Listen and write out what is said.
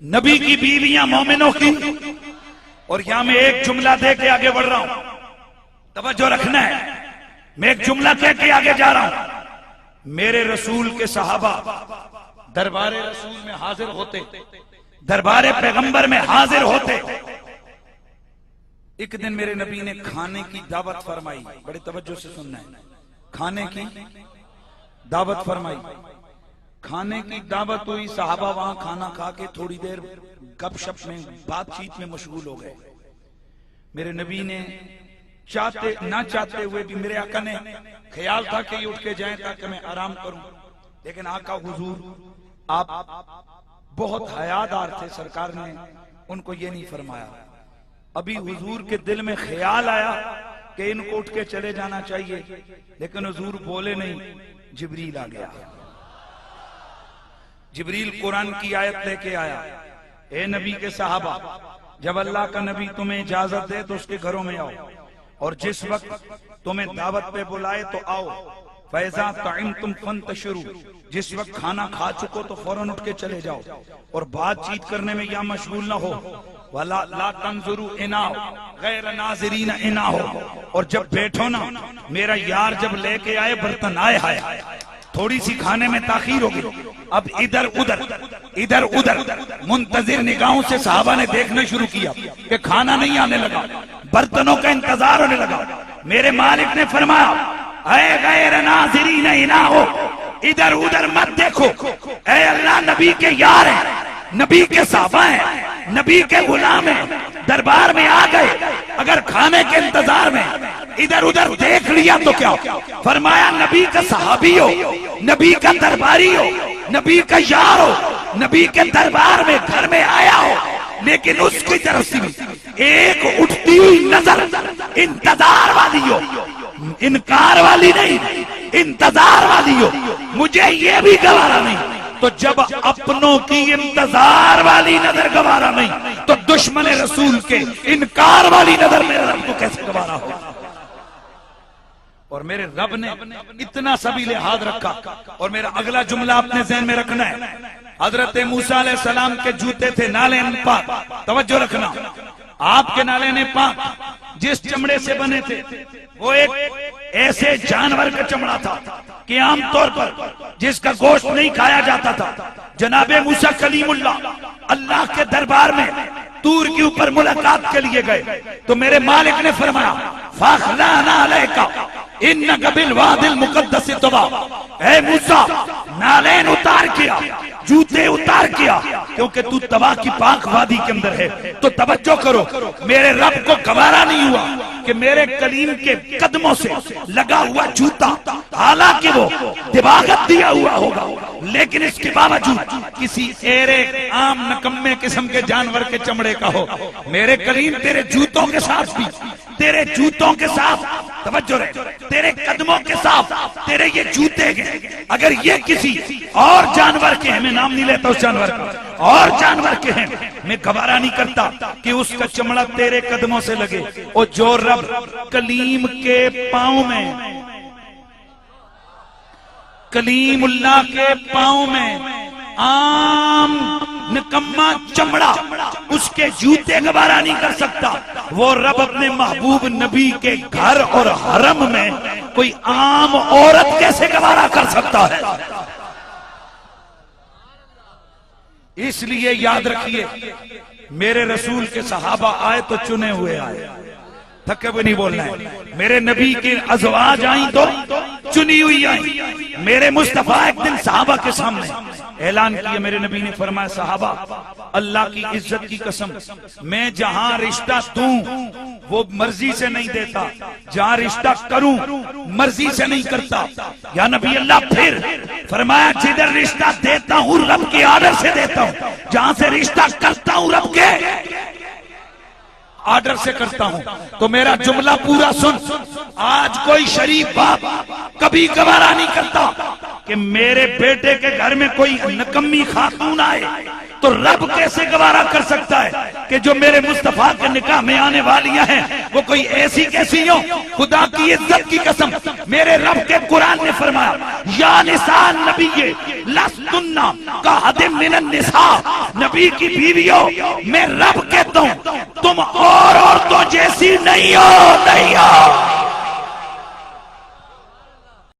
نبی کی بیویاں مومنوں کی. اور یہاں میں ایک جملہ دے کے آگے بڑھ رہا ہوں، توجہ رکھنا ہے. میں ایک جملہ کہہ کے آگے جا رہا ہوں. میرے رسول کے صحابہ دربار رسول میں حاضر ہوتے، دربار پیغمبر میں حاضر ہوتے. ایک دن میرے نبی نے کھانے کی دعوت فرمائی. بڑے توجہ سے سننا ہے. کھانے کی دعوت فرمائی. کھانے کی دعوت ہوئی. صحابہ وہاں کھانا کھا کے تھوڑی دیر گپ شپ میں بات چیت میں مشغول ہو گئے. میرے نبی نے چاہتے نہ چاہتے ہوئے بھی، میرے آقا نے خیال تھا کہ یہ اٹھ کے جائیں تاکہ میں آرام کروں، لیکن آقا حضور آپ بہت حیادار تھے. سرکار نے ان کو یہ نہیں فرمایا. ابھی حضور کے دل میں خیال آیا کہ ان کو اٹھ کے چلے جانا چاہیے، لیکن حضور بولے نہیں. جبریل آ گیا. جبریل قرآن کی آیت لے کے آیا. اے نبی کے صحابہ، جب اللہ کا نبی تمہیں اجازت دے تو اس کے گھروں میں آؤ، اور جس وقت تمہیں دعوت پہ بلائے تو آؤ. فَإِذَا طَعِمْتُمْ فَانْتَشِرُوا، جس وقت کھانا کھا چکو تو فوراً اٹھ کے چلے جاؤ، اور بات چیت کرنے میں یا مشغول نہ ہو. وَلَا لَا تَنْظُرُوا اِنَاهُ غَيْرَ نَاظِرِينَ اِنَاهُ، اور جب بیٹھو نا، میرا یار جب لے کے آئے برتن آئے ہائے، تھوڑی سی کھانے میں تاخیر ہوگی. اب ادھر ادھر منتظر نگاہوں سے صحابہ نے دیکھنا شروع کیا کہ کھانا نہیں آنے لگا، برتنوں کا انتظار ہونے لگا. میرے مالک نے فرمایا، اے غیر ناظرین اناہو، ادھر ادھر مت دیکھو. اے اللہ، نبی کے یار ہیں، نبی کے صحابہ ہیں، نبی کے غلام ہیں، دربار میں آ گئے. اگر کھانے کے انتظار میں ادھر ادھر دیکھ لیا تو کیا؟ فرمایا نبی کا صحابی ہو، نبی کا درباری ہو، نبی کا یار ہو، نبی کے دربار میں گھر میں آیا ہو، لیکن اس کی طرف سے ایک اٹھتی ہوئی نظر انتظار والی ہو، انکار والی نہیں، انتظار والی ہو. مجھے یہ بھی گوارا نہیں. تو جب اپنوں کی انتظار والی نظر گوارا نہیں تو دشمن رسول کے انکار والی نظر میرے رب کو کیسے گوارا ہو؟ اور میرے رب نے اتنا سبھی لحاظ رکھا. اور میرا اگلا جملہ اپنے ذہن میں رکھنا ہے. حضرت موسیٰ علیہ السلام کے جوتے تھے نالین پاک. توجہ رکھنا، آپ کے نالین پاک جس چمڑے سے بنے تھے وہ ایک ایسے جانور کا چمڑا تھا کہ عام طور پر جس کا گوشت نہیں کھایا جاتا تھا. جناب موسیٰ کلیم اللہ اللہ کے دربار میں طور کے اوپر ملاقات کے لیے گئے تو میرے مالک نے فرمایا، فَأَخْلَعْنَا عَلَيْكَ إِنَّكَ بِالْوَادِ الْمُقَدَّسِ طُوًى، اے موسیٰ نالین اتار کیا، جوتے اتار کیا، کیونکہ تو طوا کی پاک وادی کے اندر ہے. تو توجہ کرو، میرے رب کو گوارا نہیں ہوا کہ میرے کلیم کے قدموں سے لگا ہوا جوتا، حالانکہ وہ دباغت دیا ہوا ہوگا، لیکن اس کے باوجود کسی ایرے عام نکمے قسم کے جانور کے چمڑے کا ہو، میرے کلیم تیرے جوتوں کے ساتھ بھی، تیرے جوتوں کے ساتھ، توجہ رہے، تیرے قدموں کے ساتھ تیرے یہ جوتے گئے. اگر یہ کسی اور جانور کے ہیں، میں نام نہیں لیتا اس جانور کا، اور جانور کے ہیں، میں گوارا نہیں کرتا کہ اس کا چمڑا تیرے قدموں سے لگے. اور جو رب کلیم کے پاؤں میں، کلیم اللہ کے پاؤں میں عام نکما چمڑا اس کے جوتے گوارا نہیں کر سکتا، وہ رب اپنے محبوب نبی کے گھر اور حرم میں کوئی عام عورت کیسے گوارا کر سکتا ہے؟ اس لیے یاد رکھیے، میرے رسول کے صحابہ آئے تو چنے ہوئے آئے، تھکے بھی نہیں بولنا ہے. میرے نبی کے ازواج آئیں تو چنی ہوئی آئیں. میرے مصطفیٰ ایک دن صحابہ کے سامنے اعلان کیا. میرے نبی نے فرمایا، صحابہ اللہ کی عزت کی قسم، میں جہاں رشتہ دوں وہ مرضی سے نہیں دیتا، جہاں رشتہ کروں مرضی سے نہیں کرتا. یا نبی اللہ، پھر فرمایا جدھر رشتہ دیتا ہوں رب کے آرڈر سے دیتا ہوں، جہاں سے رشتہ کرتا ہوں رب کے آرڈر سے کرتا ہوں تو میرا جملہ پورا سن. آج کوئی شریف باپ کبھی گوارا نہیں کرتا کہ میرے بیٹے کے گھر میں کوئی نکمی خاتون آئے تو رب کیسے گوارا کر سکتا ہے کہ جو میرے مصطفیٰ کے نکاح میں آنے والیاں ہیں وہ کوئی ایسی کیسی ہوں. خدا کی عزت کی قسم میرے رب کے قرآن نے فرمایا یا نساء نبی لستن کاحد من النساء. نبی کی بیویوں میں رب کہتا ہوں تم اور عورتوں جیسی نہیں ہو.